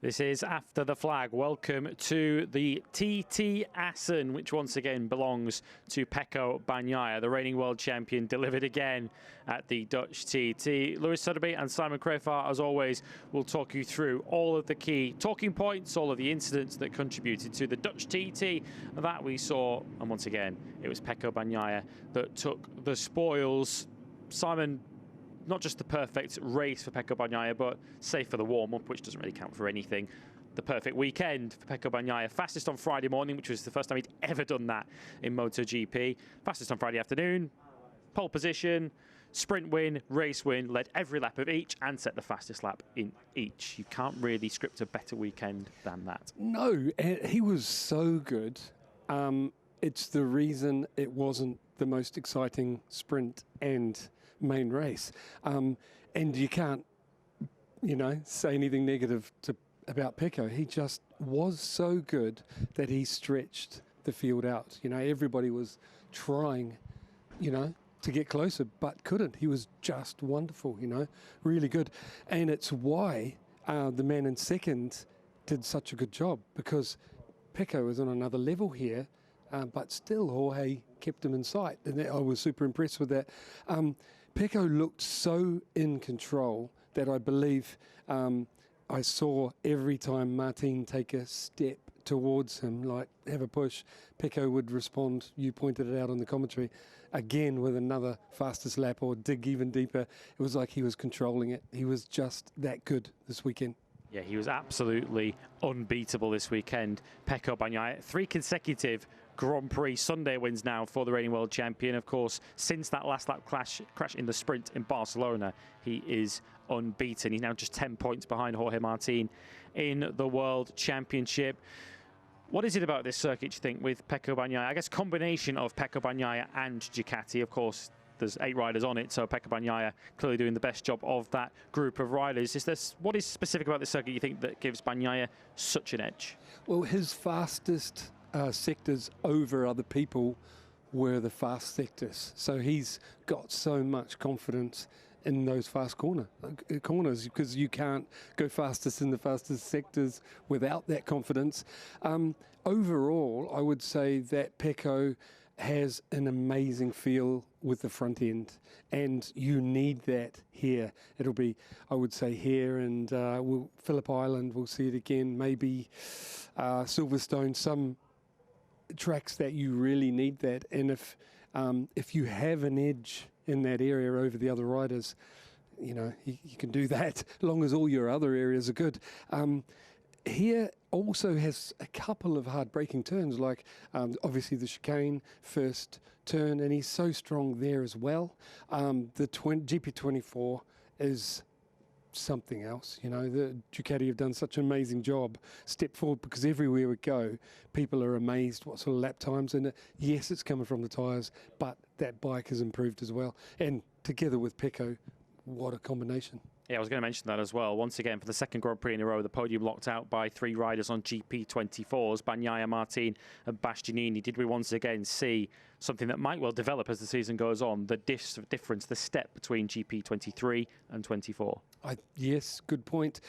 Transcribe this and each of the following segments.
This is After the Flag. Welcome to the TT Assen, which once again belongs to Pecco Bagnaia, the reigning world champion, delivered again at the Dutch TT. Lewis Suddaby and Simon Crafar, as always, will talk you through all of the key talking points, all of the incidents that contributed to the Dutch TT that we saw. And once again, it was Pecco Bagnaia that took the spoils. Simon, not just the perfect race for Pecco Bagnaia, but safe for the warm-up, which doesn't really count for anything. The perfect weekend for Pecco Bagnaia. Fastest on Friday morning, which was the first time he'd ever done that in MotoGP. Fastest on Friday afternoon, pole position, sprint win, race win, led every lap of each and set the fastest lap in each. You can't really script a better weekend than that. No, he was so good. It's the reason it wasn't the most exciting sprint and main race. And you can't, say anything negative about Pecco. He just was so good that he stretched the field out. Everybody was trying, to get closer, but couldn't. He was just wonderful, really good. And it's why the man in second did such a good job, because Pecco was on another level here, but still Jorge kept him in sight. And I was super impressed with that. Pecco looked so in control that I believe I saw every time Martin take a step towards him, like have a push, Pecco would respond, you pointed it out on the commentary, again with another fastest lap or dig even deeper. It was like he was controlling it. He was just that good this weekend. Yeah, he was absolutely unbeatable this weekend. Pecco Bagnaia, 3 consecutive Grand Prix Sunday wins now for the reigning world champion. Of course, since that last lap crash in the sprint in Barcelona, he is unbeaten. He's now just 10 points behind Jorge Martin in the World Championship. What is it about this circuit, you think, with Pecco Bagnaia? I guess combination of Pecco Bagnaia and Ducati. Of course, there's 8 riders on it, so Pecco Bagnaia clearly doing the best job of that group of riders. What is specific about this circuit you think that gives Bagnaia such an edge? Well, his fastest sectors over other people were the fast sectors. So he's got so much confidence in those fast corners because you can't go fastest in the fastest sectors without that confidence. Overall, I would say that Pecco has an amazing feel with the front end, and you need that here. It'll be, I would say, here and Phillip Island, we'll see it again, maybe Silverstone, some tracks that you really need that. And if you have an edge in that area over the other riders, you can do that as long as all your other areas are good. Here also has a couple of hard braking turns, like obviously the chicane first turn, and he's so strong there as well. The GP24 is something else. The Ducati have done such an amazing job. Step forward, because everywhere we go, people are amazed what sort of lap times. And yes, it's coming from the tyres, but that bike has improved as well. And together with Pecco, what a combination. Yeah, I was going to mention that as well. Once again, for the second Grand Prix in a row, the podium locked out by 3 riders on GP24s, Bagnaia, Martin and Bastianini. Did we once again see something that might well develop as the season goes on, the difference, the step between GP23 and 24? Yes, good point.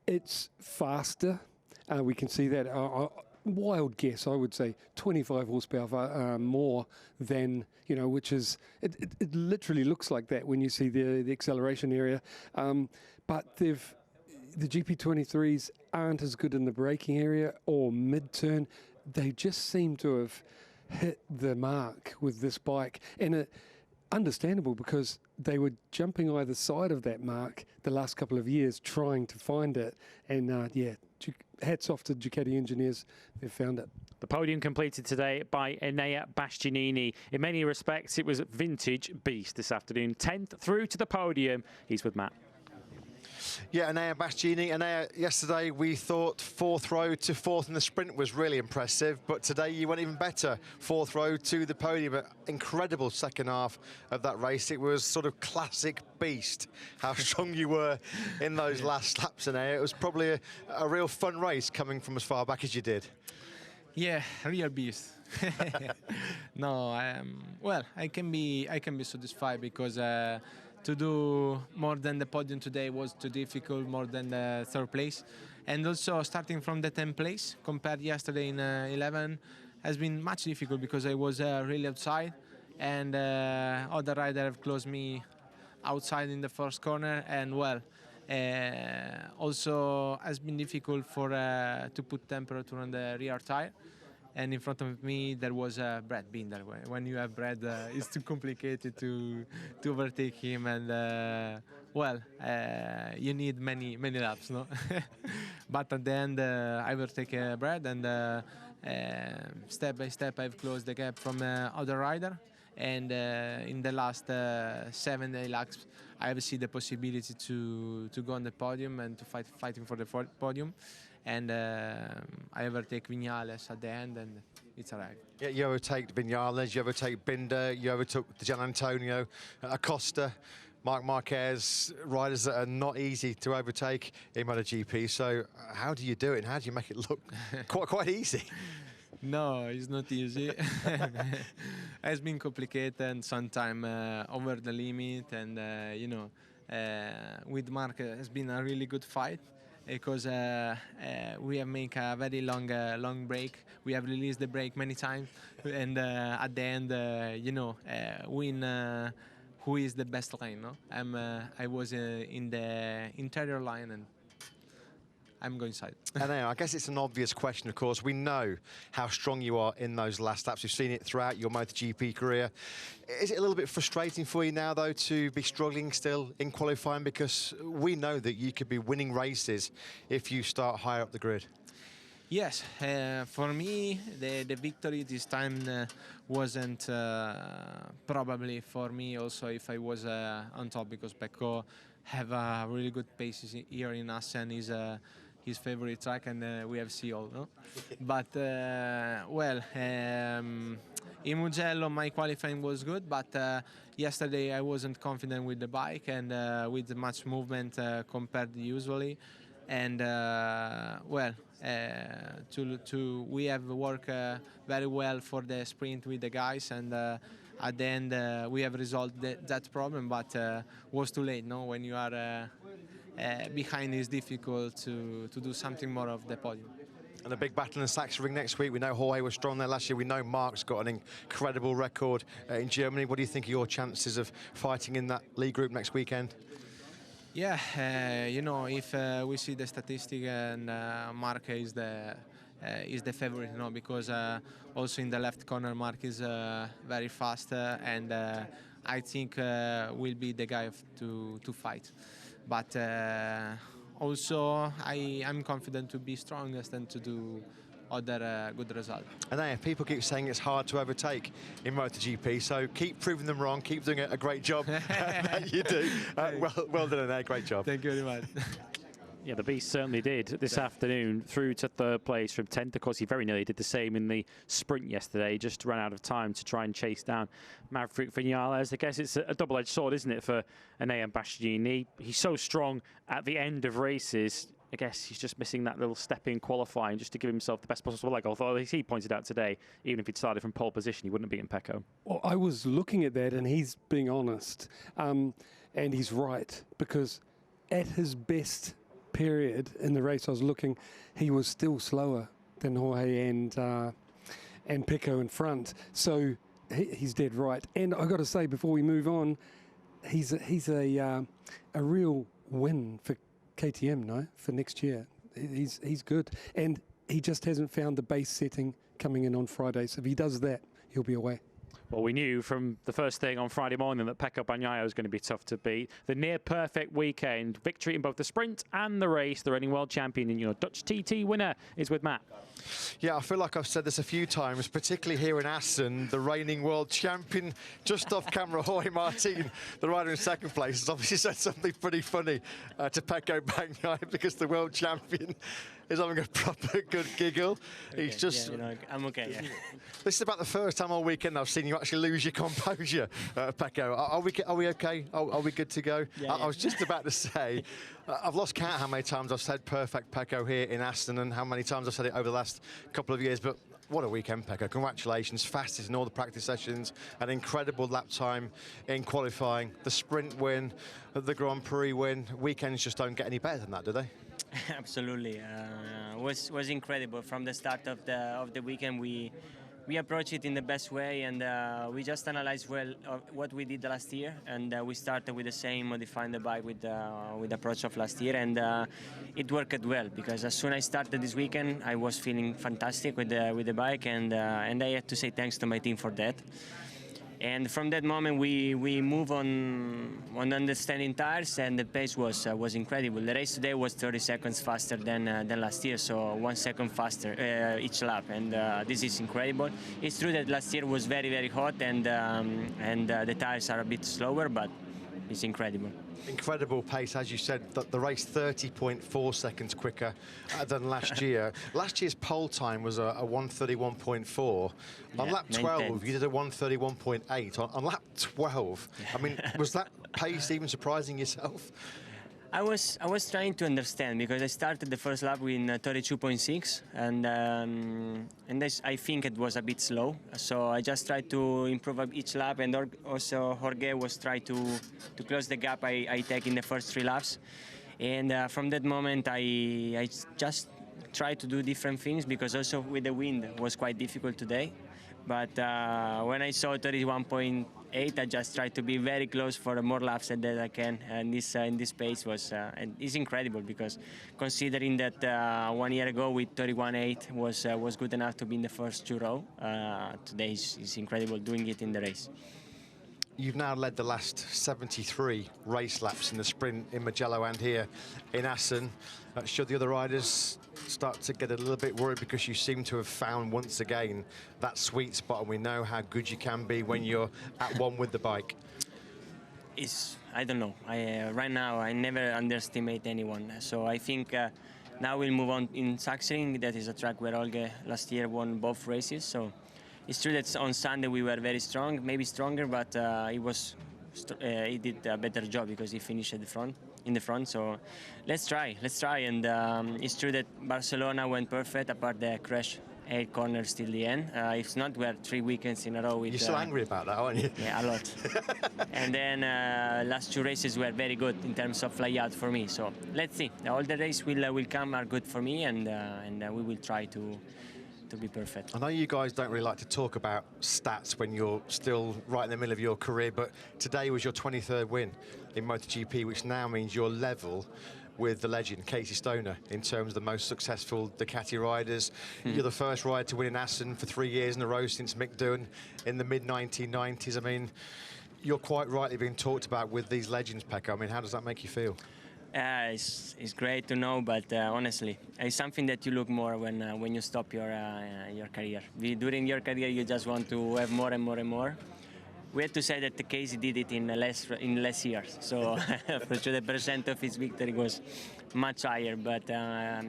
It's faster. We can see that. Wild guess, I would say 25 horsepower more than, which is, it literally looks like that when you see the acceleration area. But the GP23s aren't as good in the braking area or mid-turn. They just seem to have hit the mark with this bike. And understandable, because they were jumping either side of that mark the last couple of years trying to find it. And hats off to Ducati engineers, they've found it. The podium completed today by Enea Bastianini. In many respects, it was vintage beast this afternoon. 10th through to the podium. He's with Matt. Yeah, Enea Bastianini. Enea, yesterday we thought 4th row to 4th in the sprint was really impressive, but today you went even better. 4th row to the podium. Incredible second half of that race. It was sort of classic beast, how strong you were in those last laps, Enea. It was probably a real fun race coming from as far back as you did. Yeah, real beast. No, well, I can be satisfied because to do more than the podium today was too difficult, more than the 3rd place, And also starting from the 10th place, compared yesterday in 11, has been much difficult because I was really outside, and other rider have closed me outside in the first corner, and well, also has been difficult for to put temperature on the rear tire. And in front of me there was Brad Binder. When you have Brad, it's too complicated to overtake him, and well, you need many laps, no? But at the end, I overtake Brad, and step by step I've closed the gap from other rider. And in the last 7-8 laps, I have seen the possibility to go on the podium and to fighting for the podium. And I overtake Viñales at the end, and it's arrived. Yeah, you overtake Viñales, you overtake Binder, you overtook Gian Antonio, Acosta, Marc Marquez, riders that are not easy to overtake in MotoGP. So how do you do it, and how do you make it look quite easy? No, it's not easy. It's been complicated and sometimes over the limit, and you know, with Marc it's been a really good fight, because we have made a very long break. We have released the brake many times, and at the end, you know, win who is the best line. No, I was in the interior line, and I'm going side. And I guess it's an obvious question, of course. We know how strong you are in those last laps. We've seen it throughout your MotoGP career. Is it a little bit frustrating for you now, though, to be struggling still in qualifying? Because we know that you could be winning races if you start higher up the grid. Yes, for me, the victory this time wasn't probably for me also if I was on top, because Pecco have a really good pace here in Assen. Is his favorite track, and we have Seoul, no? But well, in Mugello my qualifying was good, but yesterday I wasn't confident with the bike and with much movement compared to usually, and well, we have worked very well for the sprint with the guys, and at the end we have resolved that problem, but was too late, no? When you are behind, it's difficult to do something more of the podium. And a big battle in the Sachsenring next week. We know Jorge was strong there last year. We know Marc's got an incredible record in Germany. What do you think of your chances of fighting in that league group next weekend? Yeah, you know, if we see the statistic, and Marc is the favorite, you know, because also in the left corner Marc is very fast, and I think will be the guy to fight. But also I'm confident to be strongest and to do other good result. And people keep saying it's hard to overtake in MotoGP, so keep proving them wrong, keep doing a great job that you do. Well done, Anaï, great job. Thank you very much. Yeah, the Beast certainly did this afternoon, through to third place from 10th. Of course, he very nearly did the same in the sprint yesterday, just ran out of time to try and chase down Maverick Viñales. I guess it's a double-edged sword, isn't it, for Enea and Bastianini? He's so strong at the end of races. I guess he's just missing that little step in qualifying just to give himself the best possible leg. Although, as he pointed out today, even if he'd started from pole position, he wouldn't have beaten Pecco. Well, I was looking at that, and he's being honest. And he's right, because at his best period in the race I was looking, he was still slower than Jorge and Pecco in front. So he's dead right. And I got to say, before we move on, he's a real win for KTM, no, for next year. He's good, and he just hasn't found the base setting coming in on Friday. So if he does that, he'll be away. Well, we knew from the first thing on Friday morning that Pecco Bagnaia was going to be tough to beat. The near-perfect weekend, victory in both the sprint and the race. The reigning world champion and your Dutch TT winner is with Matt. Yeah, I feel like I've said this a few times, particularly here in Assen, the reigning world champion, just off camera, Jorge Martin, the rider in second place, has obviously said something pretty funny to Pecco Bagnaia, because the world champion is having a proper good giggle. Okay, he's just... Yeah, you know, I'm okay. Yeah. This is about the first time all weekend I've seen you actually lose your composure, Pecco. Are we okay? Are we good to go? Yeah, I was just about to say, I've lost count how many times I've said perfect Pecco here in Assen, and how many times I've said it over the last couple of years, but what a weekend, Pecco. Congratulations, fastest in all the practice sessions, an incredible lap time in qualifying, the sprint win, the Grand Prix win. Weekends just don't get any better than that, do they? Absolutely, was incredible from the start of the weekend. We approached it in the best way, and we just analyzed well what we did last year, and we started with the same, modifying the bike with the approach of last year, and it worked well because as soon as I started this weekend, I was feeling fantastic with the bike, and I had to say thanks to my team for that. And from that moment, we move on understanding tires, and the pace was incredible. The race today was 30 seconds faster than last year, so 1 second faster each lap, and this is incredible. It's true that last year was very, very hot, and the tires are a bit slower, but it's incredible. Incredible pace, as you said, the race 30.4 seconds quicker than last year. Last year's pole time was a 1:31.4. On lap 12, you did a 1:31.8. On lap 12, I mean, was that pace even surprising yourself? I was trying to understand because I started the first lap with 32.6, and I think it was a bit slow. So I just tried to improve each lap, and also Jorge was trying to close the gap I take in the first 3 laps. And from that moment, I just tried to do different things because also with the wind it was quite difficult today. But when I saw 31.8, I just tried to be very close for more laps that I can. And this in this pace was and it's incredible because considering that 1 year ago with 31.8 was good enough to be in the first 2 rows. Today is incredible doing it in the race. You've now led the last 73 race laps in the sprint in Mugello and here in Assen. Should the other riders start to get a little bit worried because you seem to have found once again that sweet spot, and we know how good you can be when you're at one with the bike? I don't know. Right now I never underestimate anyone. So I think now we'll move on in Sachsenring. That is a track where Olga last year won both races. So it's true that on Sunday we were very strong, maybe stronger, but he did a better job because he finished at in the front. So let's try. And it's true that Barcelona went perfect, apart the crash 8 corners till the end. If not, we had 3 weekends in a row with... You're still angry about that, aren't you? Yeah, a lot. And then last 2 races were very good in terms of layout for me. So let's see. All the races will come are good for me, and we will try to be perfect. I know you guys don't really like to talk about stats when you're still right in the middle of your career, but today was your 23rd win in MotoGP, which now means you're level with the legend, Casey Stoner, in terms of the most successful Ducati riders. You're the first rider to win in Assen for 3 years in a row since Mick Doohan in the mid-1990s. I mean, you're quite rightly being talked about with these legends, Pecco. I mean, how does that make you feel? It's great to know, but honestly, it's something that you look more when you stop your career. During your career, you just want to have more and more and more. We had to say that the Casey did it in less years, so for sure the percent of his victory was much higher. But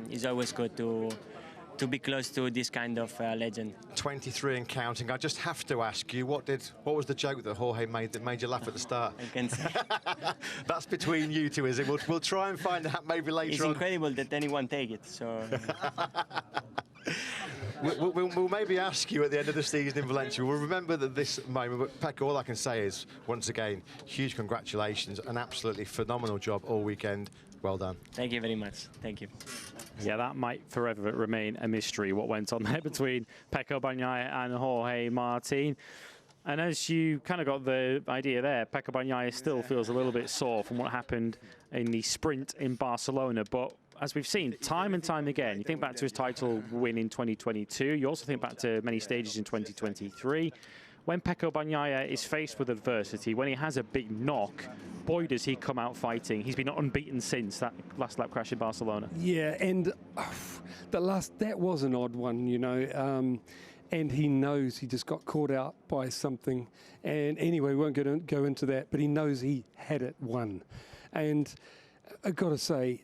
it's always good to be close to this kind of legend. 23 and counting. I just have to ask you, what was the joke that Jorge made that made you laugh at the start? I can say. That's between you two, is it? We'll try and find out maybe later It's on. It's incredible that anyone take it. So. We'll maybe ask you at the end of the season in Valencia. We'll remember that this moment. But Pecco, all I can say is, once again, huge congratulations. An absolutely phenomenal job all weekend. Well done. Thank you very much. Thank you. Yeah, that might forever remain a mystery, what went on there between Pecco Bagnaia and Jorge Martin. And as you kind of got the idea there, Pecco Bagnaia still feels a little bit sore from what happened in the sprint in Barcelona. But as we've seen time and time again, you think back to his title win in 2022. You also think back to many stages in 2023. When Pecco Bagnaia is faced with adversity, when he has a big knock, boy, does he come out fighting. He's been unbeaten since that last lap crash in Barcelona. Yeah, and that was an odd one, you know. And he knows he just got caught out by something. And anyway, we won't go into that, but he knows he had it won. And I've got to say,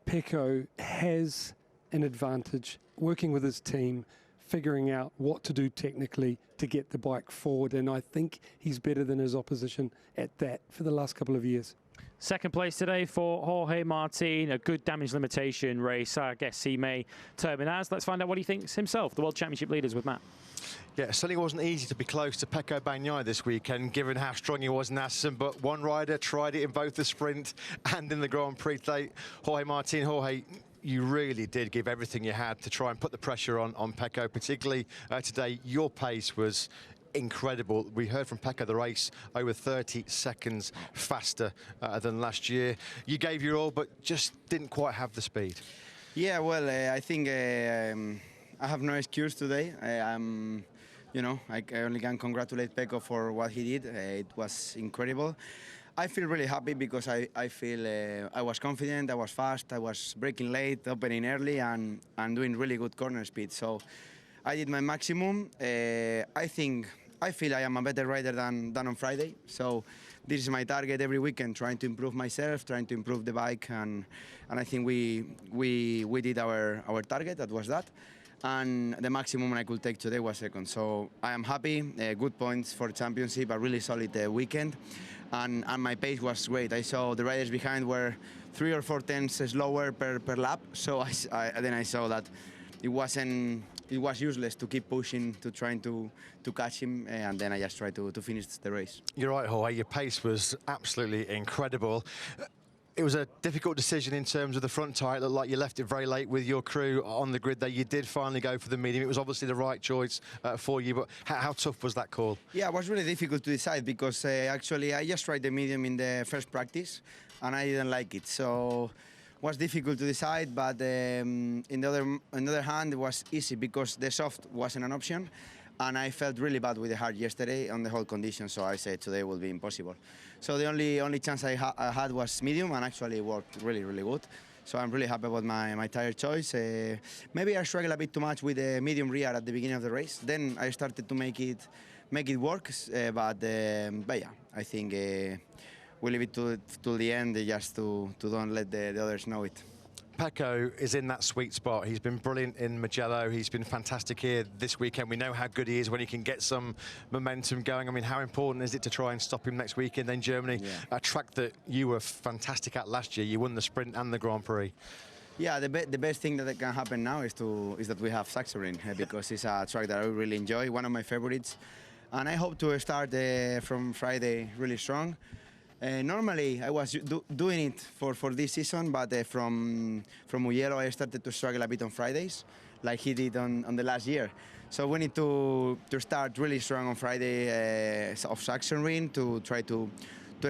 Pecco has an advantage working with his team, figuring out what to do technically to get the bike forward, and I think he's better than his opposition at that for the last couple of years. Second place today for Jorge Martin, a good damage limitation race. I guess he may term it as. Let's find out what he thinks himself, the World Championship leaders with Matt. Yeah, it certainly wasn't easy to be close to Pecco Bagnaia this weekend, given how strong he was in Assen, but one rider tried it in both the sprint and in the Grand Prix today. Jorge Martin, Jorge, you really did give everything you had to try and put the pressure on Pecco, particularly today. Your pace was incredible. We heard from Pecco the race over 30 seconds faster than last year. You gave your all, but just didn't quite have the speed. Yeah, well, I think I have no excuse today. You know, I only can congratulate Pecco for what he did. It was incredible. I feel really happy because I feel I was confident, I was fast, I was braking late, opening early, and doing really good corner speed. So I did my maximum. I feel I am a better rider than on Friday. So this is my target every weekend, trying to improve myself, trying to improve the bike, and I think we did our target. That was that. And the maximum I could take today was second. So I am happy, good points for championship, a really solid weekend. And my pace was great. I saw the riders behind were 3 or 4 tenths slower per lap. So then I saw that it was useless to keep pushing, to trying to catch him, and then I just tried to finish the race. You're right, Jorge, your pace was absolutely incredible. It was a difficult decision in terms of the front tyre. It looked like you left it very late with your crew on the grid there. You did finally go for the medium. It was obviously the right choice for you, but how tough was that call? Yeah, it was really difficult to decide because actually I just tried the medium in the first practice and I didn't like it. So it was difficult to decide, but on the other hand, it was easy because the soft wasn't an option. And I felt really bad with the hard yesterday on the whole condition, so I said today will be impossible. So the only chance I had was medium, and actually it worked really, really good. So I'm really happy about my tire choice. Maybe I struggled a bit too much with the medium rear at the beginning of the race. Then I started to make it work, but yeah, I think we'll leave it to the end just to don't let the others know it. Pecco is in that sweet spot. He's been brilliant in Mugello. He's been fantastic here this weekend. We know how good he is when he can get some momentum going. I mean, how important is it to try and stop him next weekend in Germany? Yeah. A track that you were fantastic at last year. You won the sprint and the Grand Prix. Yeah, the best thing that can happen now is that we have Sachsenring because it's a track that I really enjoy, one of my favorites. And I hope to start from Friday really strong. Normally, I was doing it for this season, but from Mugello, I started to struggle a bit on Fridays, like he did on the last year. So we need to start really strong on Friday of Sachsenring to try to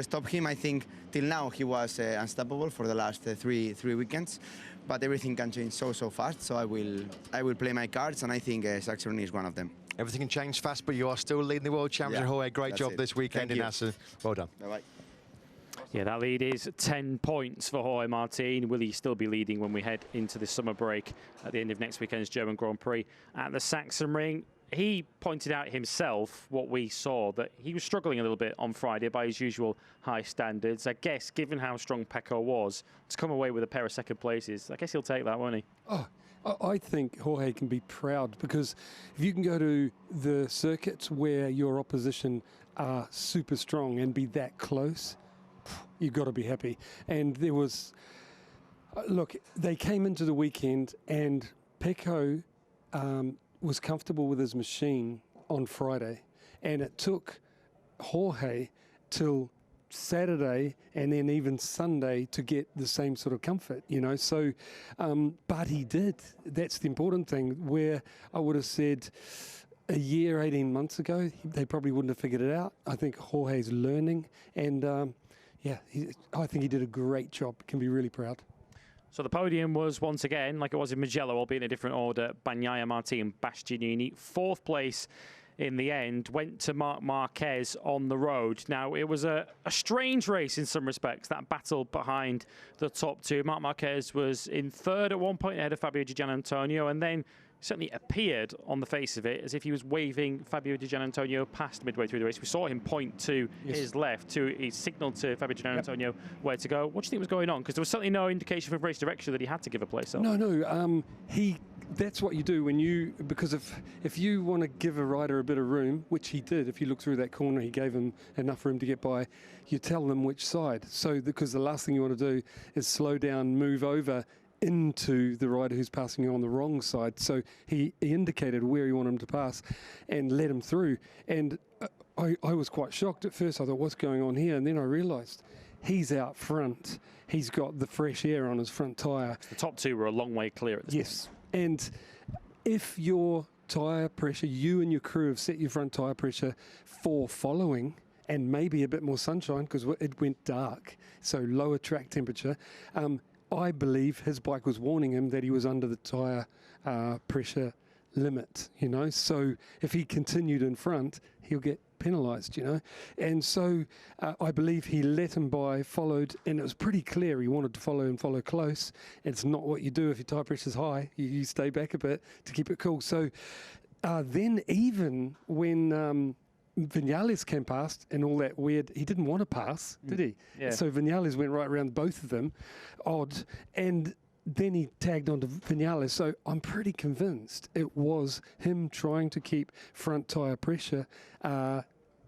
stop him. I think till now he was unstoppable for the last three weekends, but everything can change so fast. So I will play my cards, and I think Sachsenring is one of them. Everything can change fast, but you are still leading the World Championship. Yeah, Jorge, great job this weekend in Assen. Well done. Bye-bye. Yeah, that lead is 10 points for Jorge Martin. Will he still be leading when we head into the summer break at the end of next weekend's German Grand Prix at the Sachsenring? He pointed out himself what we saw, that he was struggling a little bit on Friday by his usual high standards. I guess, given how strong Pecco was, to come away with a pair of second places, I guess he'll take that, won't he? Oh, I think Jorge can be proud because if you can go to the circuits where your opposition are super strong and be that close, you've got to be happy. And there was, look, they came into the weekend and Pecco was comfortable with his machine on Friday. And it took Jorge till Saturday and then even Sunday to get the same sort of comfort, you know. So, but he did. That's the important thing. Where I would have said a year, 18 months ago, they probably wouldn't have figured it out. I think Jorge's learning and yeah, I think he did a great job. Can be really proud. So the podium was once again, like it was in Mugello, albeit in a different order, Bagnaia, Martin, Bastianini. 4th place in the end went to Marc Marquez on the road. Now, it was a strange race in some respects, that battle behind the top two. Marc Marquez was in 3rd at one point ahead of Fabio Di Giannantonio, and then certainly appeared on the face of it as if he was waving Fabio Di Giannantonio past midway through the race. We saw him point to his left, he signalled to Fabio Di Giannantonio where to go. What do you think was going on? Because there was certainly no indication from race direction that he had to give a place up. No, he that's what you do when you, because if you want to give a rider a bit of room, which he did, if you look through that corner, he gave him enough room to get by, you tell them which side. So, because the last thing you want to do is slow down, move over into the rider who's passing you on the wrong side. So he indicated where he wanted him to pass and let him through. And I was quite shocked at first. I thought, what's going on here? And then I realised he's out front. He's got the fresh air on his front tyre. The top two were a long way clear at this Yes. And if your tyre pressure, you and your crew have set your front tyre pressure for following, and maybe a bit more sunshine because it went dark, so lower track temperature, I believe his bike was warning him that he was under the tyre pressure limit, you know. So if he continued in front, he'll get penalised, you know. And so I believe he let him by, followed, and it was pretty clear he wanted to follow and follow close. It's not what you do if your tyre pressure's high. You stay back a bit to keep it cool. So then even when Vinales came past and all that weird, he didn't want to pass, did he? Yeah. So Vinales went right around both of them, odd, and then he tagged onto Vinales. So I'm pretty convinced it was him trying to keep front tyre pressure,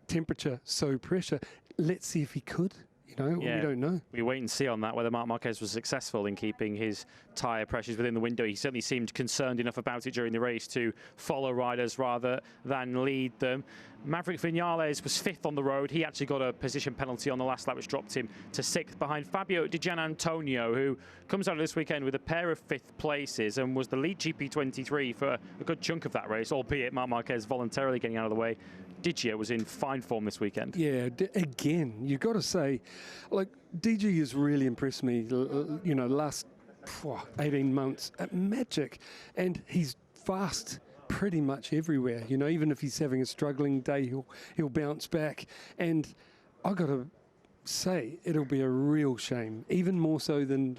temperature, so pressure. Let's see if he could. You know, we don't know. We wait and see on that, whether Marc Marquez was successful in keeping his tyre pressures within the window. He certainly seemed concerned enough about it during the race to follow riders rather than lead them. Maverick Vinales was 5th on the road. He actually got a position penalty on the last lap, which dropped him to 6th behind Fabio Di Gianantonio, who comes out of this weekend with a pair of 5th places and was the lead GP23 for a good chunk of that race, albeit Marc Marquez voluntarily getting out of the way. Digia was in fine form this weekend. Yeah, again, you've got to say, like, DG has really impressed me, you know, last 18 months at Magic, and he's fast pretty much everywhere. You know, even if he's having a struggling day, he'll bounce back. And I got to say, it'll be a real shame, even more so than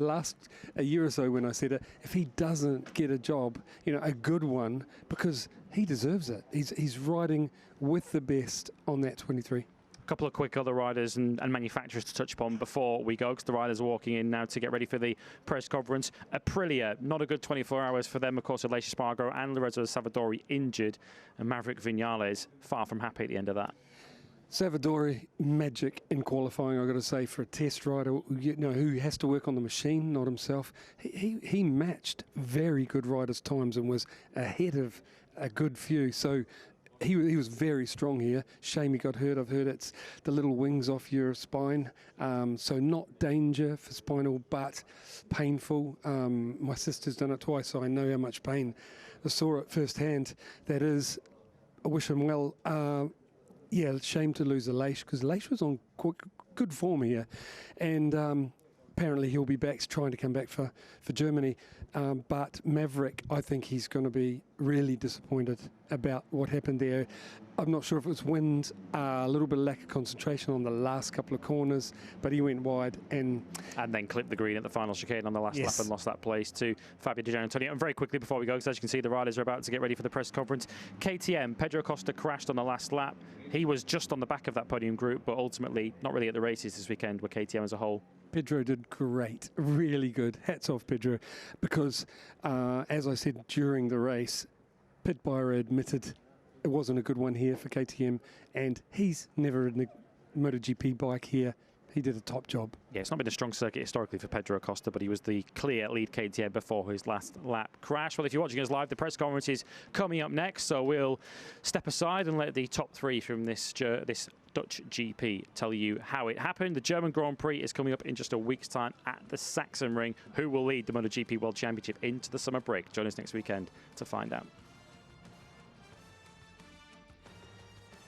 a year or so when I said it, if he doesn't get a job, you know, a good one, because he deserves it. He's riding with the best on that 23. A couple of quick other riders and manufacturers to touch upon before we go, because the riders are walking in now to get ready for the press conference. Aprilia, not a good 24 hours for them. Of course, Aleix Espargaro and Lorenzo Savadori injured, and Maverick Vinales far from happy at the end of that. Savadori, magic in qualifying, I've got to say, for a test rider, you know, who has to work on the machine, not himself. He matched very good riders' times and was ahead of a good few. So he was very strong here. Shame he got hurt. I've heard it's the little wings off your spine. So not danger for spinal, but painful. My sister's done it twice, so I know how much pain. I saw it firsthand. That is, I wish him well. Yeah, shame to lose Aleix, because Aleix was on good form here. And apparently he'll be back, trying to come back for Germany. But Maverick, I think he's going to be really disappointed about what happened there. I'm not sure if it was wind, a little bit of lack of concentration on the last couple of corners, but he went wide and then clipped the green at the final chicane on the last lap and lost that place to Fabio Di Gianantonio. And very quickly before we go, because as you can see, the riders are about to get ready for the press conference. KTM, Pedro Acosta crashed on the last lap. He was just on the back of that podium group, but ultimately not really at the races this weekend with KTM as a whole. Pedro did great, really good. Hats off, Pedro, because as I said during the race, Pit Buyer admitted it wasn't a good one here for KTM, and he's never ridden a MotoGP bike here. He did a top job. Yeah, it's not been a strong circuit historically for Pedro Acosta, but he was the clear lead KTM before his last lap crash. Well, if you're watching us live, the press conference is coming up next, so we'll step aside and let the top three from this Dutch GP tell you how it happened. The German Grand Prix is coming up in just a week's time at the Sachsenring. Who will lead the MotoGP World Championship into the summer break? Join us next weekend to find out.